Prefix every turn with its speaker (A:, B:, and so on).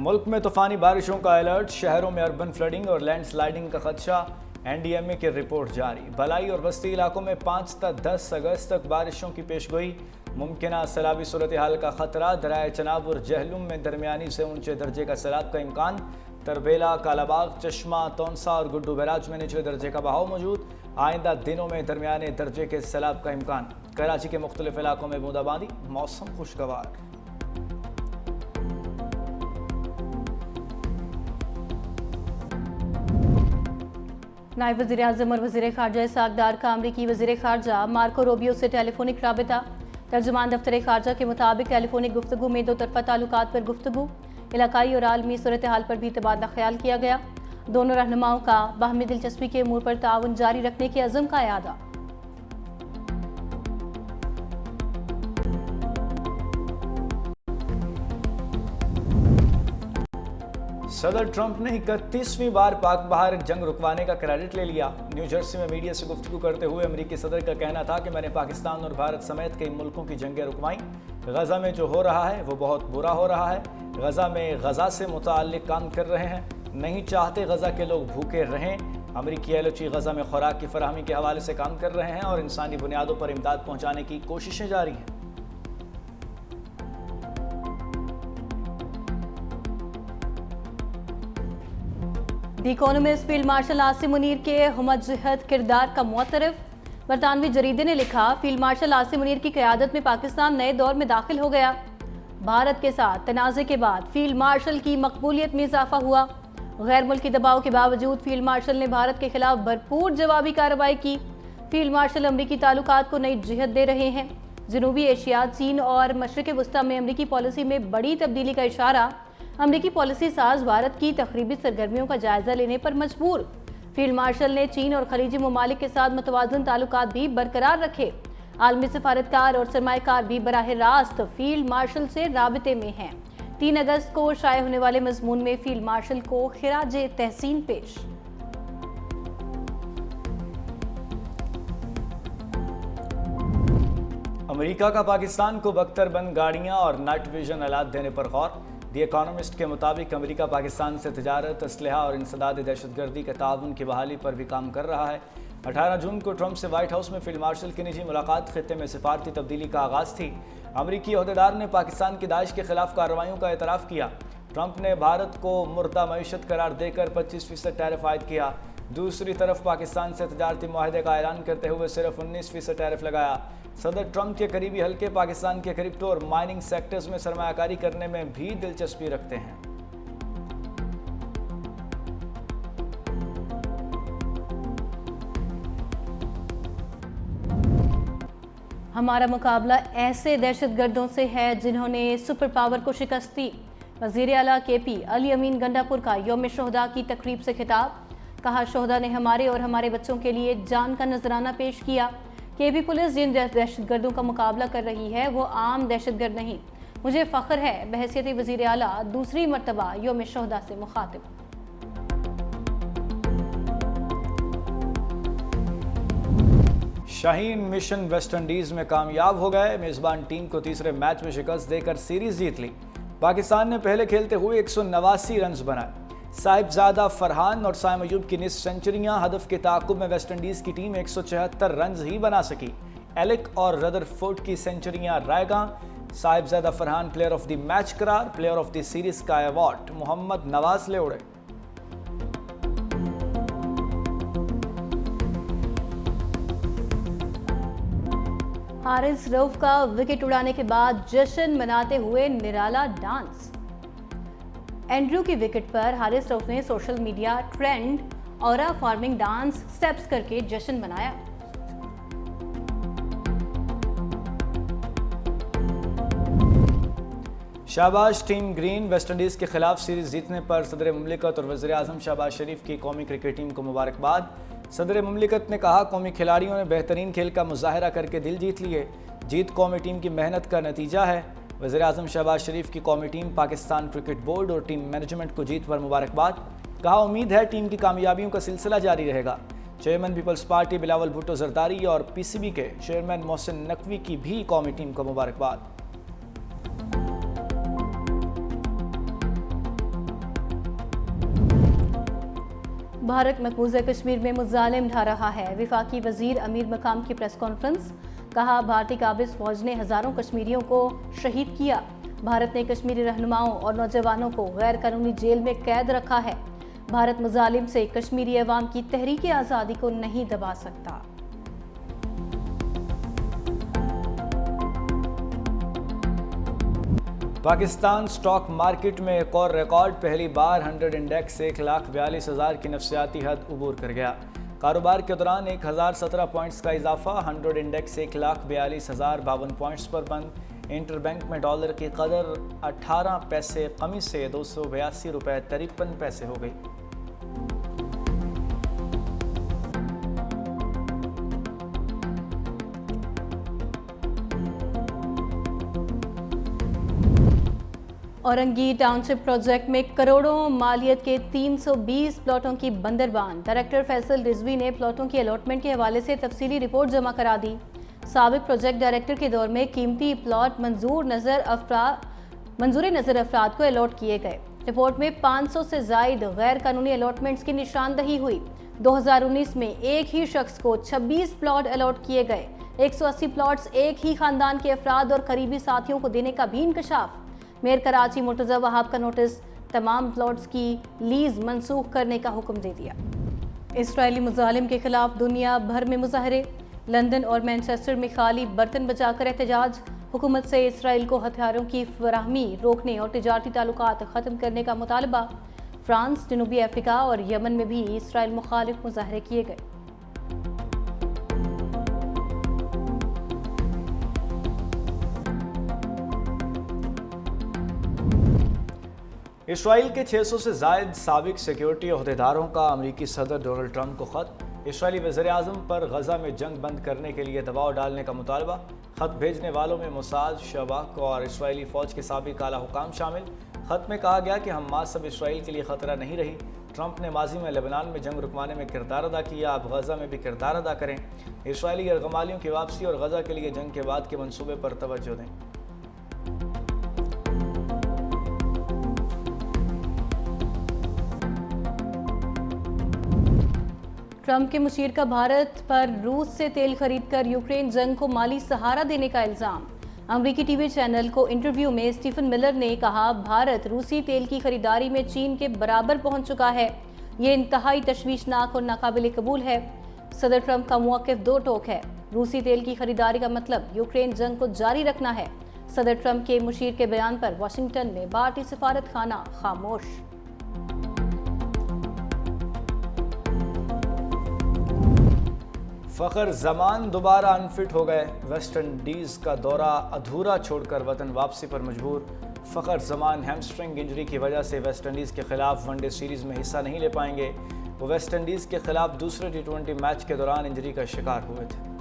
A: ملک میں طوفانی بارشوں کا الرٹ، شہروں میں اربن فلڈنگ اور لینڈ سلائیڈنگ کا خدشہ، NDMA کی رپورٹ جاری۔ بھلائی اور وسطی علاقوں میں 5 تا 10 اگست تک بارشوں کی پیشگوئی، ممکنہ سیلابی صورتحال کا خطرہ، دریائے چناب اور جہلم میں درمیانی سے اونچے درجے کا سیلاب کا امکان، تربیلا، کالا باغ، چشمہ، تونسا اور گڈو بیراج میں نچلے درجے کا بہاؤ موجود، آئندہ دنوں میں درمیانے درجے کے سیلاب کا امکان۔ کراچی کے مختلف علاقوں میں بوندا باندی، موسم خوشگوار۔
B: نائب وزیر اعظم اور وزیر خارجہ اسحاق ڈار کا امریکی وزیر خارجہ مارکو روبیو سے ٹیلی فونک رابطہ۔ ترجمان دفتر خارجہ کے مطابق ٹیلی فونک گفتگو میں دو طرفہ تعلقات پر گفتگو، علاقائی اور عالمی صورتحال پر بھی تبادلہ خیال کیا گیا۔ دونوں رہنماؤں کا باہمی دلچسپی کے امور پر تعاون جاری رکھنے کے عزم کا اعادہ۔
A: صدر ٹرمپ نے 31ویں بار پاک بحر جنگ رکوانے کا کریڈٹ لے لیا۔ نیو جرسی میں میڈیا سے گفتگو کرتے ہوئے امریکی صدر کا کہنا تھا کہ میں نے پاکستان اور بھارت سمیت کئی ملکوں کی جنگیں رکوائیں۔ غزہ میں جو ہو رہا ہے وہ بہت برا ہو رہا ہے۔ غزہ میں غزہ سے متعلق کام کر رہے ہیں، نہیں چاہتے غزہ کے لوگ بھوکے رہیں۔ امریکی ایلچی غزہ میں خوراک کی فراہمی کے حوالے سے کام کر رہے ہیں اور انسانی بنیادوں پر امداد پہنچانے کی کوششیں جاری ہیں۔
B: The Economist field marshal Asim Munir کے ہمجہت کردار کا معترف۔ برطانوی جریدے نے لکھا، فیلڈ مارشل عاصم منیر کی قیادت میں پاکستان نئے دور میں داخل ہو گیا۔ بھارت کے ساتھ تنازع کے بعد فیلڈ مارشل کی مقبولیت میں اضافہ ہوا۔ غیر ملکی دباؤ کے باوجود فیلڈ مارشل نے بھارت کے خلاف بھرپور جوابی کارروائی کی۔ فیلڈ مارشل امریکی تعلقات کو نئی جہت دے رہے ہیں۔ جنوبی ایشیا، چین اور مشرق وسطی میں امریکی پالیسی میں بڑی تبدیلی کا اشارہ۔ امریکی پالیسی ساز بھارت کی تخریبی سرگرمیوں کا جائزہ لینے پر مجبور۔ فیلڈ مارشل نے چین اور خلیجی ممالک کے ساتھ متوازن تعلقات بھی برقرار رکھے۔ عالمی سفارتکار اور سرمایہ کار بھی براہ راست فیلڈ مارشل سے رابطے میں ہیں۔ 3 اگست کو شائع ہونے والے مضمون میں فیلڈ مارشل کو خراج تحسین پیش۔
A: امریکہ کا پاکستان کو بختر بند گاڑیاں اور نائٹ ویژن آلات دینے پر غور۔ دی اکانومسٹ کے مطابق امریکہ پاکستان سے تجارت، اسلحہ اور انسداد دہشت گردی کے تعاون کی بحالی پر بھی کام کر رہا ہے۔ 18 جون کو ٹرمپ سے وائٹ ہاؤس میں فیلڈ مارشل کی نجی ملاقات خطے میں سفارتی تبدیلی کا آغاز تھی۔ امریکی عہدیدار نے پاکستان کی داعش کے خلاف کارروائیوں کا اعتراف کیا۔ ٹرمپ نے بھارت کو مردہ معیشت قرار دے کر 25% ٹیرف عائد کیا۔ دوسری طرف پاکستان سے تجارتی معاہدے کا اعلان کرتے ہوئے صرف 19% ٹیرف لگایا۔ صدر ٹرمپ کے قریبی حلقے پاکستان کے کرپٹو اور مائننگ سیکٹرز میں سرمایہ کاری کرنے میں بھی دلچسپی رکھتے ہیں۔
B: ہمارا مقابلہ ایسے دہشت گردوں سے ہے جنہوں نے سپر پاور کو شکست دی۔ وزیر اعلیٰ KP علی امین گنڈا پور کا یوم شہداء کی تقریب سے خطاب۔ کہا، شہداء نے ہمارے اور ہمارے بچوں کے لیے جان کا نذرانہ پیش کیا۔ KP پولیس جن دہشت گردوں کا مقابلہ کر رہی ہے وہ عام دہشت گرد نہیں۔ مجھے فخر ہے بحیثیت وزیر اعلیٰ دوسری مرتبہ یوم شہداء سے مخاطب۔
A: شاہین مشن ویسٹ انڈیز میں کامیاب ہو گئے۔ میزبان ٹیم کو تیسرے میچ میں شکست دے کر سیریز جیت لی۔ پاکستان نے پہلے کھیلتے ہوئے 189 رنز بنائے۔ صاحبزادہ فرحان اور سائم ایوب کی نصف سنچریاں ہدف کے تعاقب میں ویسٹ انڈیز کی ٹیم 176 رنز ہی بنا سکی۔ ایلک اور ردر فورڈ کی سنچریاں رائے گاں۔ Sahibzada Farhan player of the match قرار، پلیئر آف دی سیریز کا ایوارڈ محمد نواز لے اڑے۔
B: حارث رؤف کا وکٹ اڑانے کے بعد جشن مناتے ہوئے نرالا ڈانس۔ اینڈریو کی وکٹ پر حارث رؤف نے social media trend aura farming dance steps کر کے جشن منایا۔
A: Shahbaz team green West Indies کے خلاف سیریز جیتنے پر صدر مملکت اور وزیر اعظم شہباز شریف کی قومی کرکٹ ٹیم کو مبارکباد۔ صدر مملکت نے کہا، قومی کھلاڑیوں نے بہترین کھیل کا مظاہرہ کر کے دل جیت لیے۔ جیت قومی ٹیم کی محنت کا نتیجہ ہے۔ وزیر اعظم شہباز شریف کی قومی ٹیم، پاکستان کرکٹ بورڈ اور ٹیم مینجمنٹ کو جیت پر مبارکباد۔ کہا، امید ہے ٹیم کی کامیابیوں کا سلسلہ جاری رہے گا۔ چیئرمین پیپلز پارٹی بلاول بھٹو زرداری اور PCB کے چیئرمین محسن نقوی کی بھی قومی ٹیم کو مبارکباد۔
B: بھارت مقبوضہ کشمیر میں مظالم ڈھا رہا ہے، وفاقی وزیر امیر مقام کی پریس کانفرنس، کہا بھارتی قابض فوج نے ہزاروں کشمیریوں کو شہید کیا، بھارت نے کشمیری رہنماؤں اور نوجوانوں کو غیر قانونی جیل میں قید رکھا ہے، بھارت مظالم سے کشمیری عوام کی تحریک آزادی کو نہیں دبا سکتا۔
A: پاکستان سٹاک مارکیٹ میں ایک اور ریکارڈ، پہلی بار 100 انڈیکس 1,42,000 کی نفسیاتی حد عبور کر گیا۔ کاروبار کے دوران 1017 پوائنٹس کا اضافہ، 100 انڈیکس 1,42,052 پوائنٹس پر بند۔ انٹر بینک میں ڈالر کی قدر 18 پیسے کمی سے 282 روپے 53 پیسے ہو گئی۔
B: اورنگی ٹاؤن شپ پروجیکٹ میں کروڑوں مالیت کے 320 پلاٹوں کی بندربان، ڈائریکٹر فیصل رضوی نے پلاٹوں کی الاٹمنٹ کے حوالے سے تفصیلی رپورٹ جمع کرا دی۔ سابق پروجیکٹ ڈائریکٹر کے دور میں قیمتی پلاٹ منظور نظر افراد کو الاٹ کیے گئے۔ رپورٹ میں 500 سے زائد غیر قانونی الاٹمنٹس کی نشاندہی ہوئی۔ 2019 میں ایک ہی شخص کو 26 پلاٹ الاٹ کیے گئے، 180 پلاٹس ایک ہی خاندان کے افراد اور قریبی ساتھیوں کو دینے کا بھی انکشاف۔ میئر کراچی مرتضی وہاب کا نوٹس، تمام پلاٹس کی لیز منسوخ کرنے کا حکم دے دیا۔ اسرائیلی مظالم کے خلاف دنیا بھر میں مظاہرے، لندن اور مانچسٹر میں خالی برتن بچا کر احتجاج، حکومت سے اسرائیل کو ہتھیاروں کی فراہمی روکنے اور تجارتی تعلقات ختم کرنے کا مطالبہ۔ فرانس، جنوبی افریقہ اور یمن میں بھی اسرائیل مخالف مظاہرے کیے گئے۔
A: اسرائیل کے 600 سے زائد سابق سیکیورٹی عہدیداروں کا امریکی صدر ڈونلڈ ٹرمپ کو خط، اسرائیلی وزیر اعظم پر غزہ میں جنگ بند کرنے کے لیے دباؤ ڈالنے کا مطالبہ۔ خط بھیجنے والوں میں موساد، شباک اور اسرائیلی فوج کے سابق اعلیٰ حکام شامل۔ خط میں کہا گیا کہ حماس اب اسرائیل کے لیے خطرہ نہیں رہی۔ ٹرمپ نے ماضی میں لبنان میں جنگ رکوانے میں کردار ادا کیا، اب غزہ میں بھی کردار ادا کریں، اسرائیلی یرغمالیوں کی واپسی اور غزہ کے لیے جنگ کے بعد کے منصوبے پر توجہ دیں۔
B: ٹرمپ کے مشیر کا بھارت پر روس سے تیل خرید کر یوکرین جنگ کو مالی سہارا دینے کا الزام۔ امریکی ٹی وی چینل کو انٹرویو میں اسٹیفن ملر نے کہا بھارت روسی تیل کی خریداری میں چین کے برابر پہنچ چکا ہے، یہ انتہائی تشویشناک اور ناقابل قبول ہے۔ صدر ٹرمپ کا موقف دو ٹوک ہے، روسی تیل کی خریداری کا مطلب یوکرین جنگ کو جاری رکھنا ہے۔ صدر ٹرمپ کے مشیر کے بیان پر واشنگٹن میں بھارتی سفارت خانہ خاموش۔
A: فخر زمان دوبارہ انفٹ ہو گئے، ویسٹ انڈیز کا دورہ ادھورا چھوڑ کر وطن واپسی پر مجبور۔ فخر زمان ہیمسٹرنگ انجری کی وجہ سے ویسٹ انڈیز کے خلاف ون ڈے سیریز میں حصہ نہیں لے پائیں گے۔ وہ ویسٹ انڈیز کے خلاف دوسرے T20 میچ کے دوران انجری کا شکار ہوئے تھے۔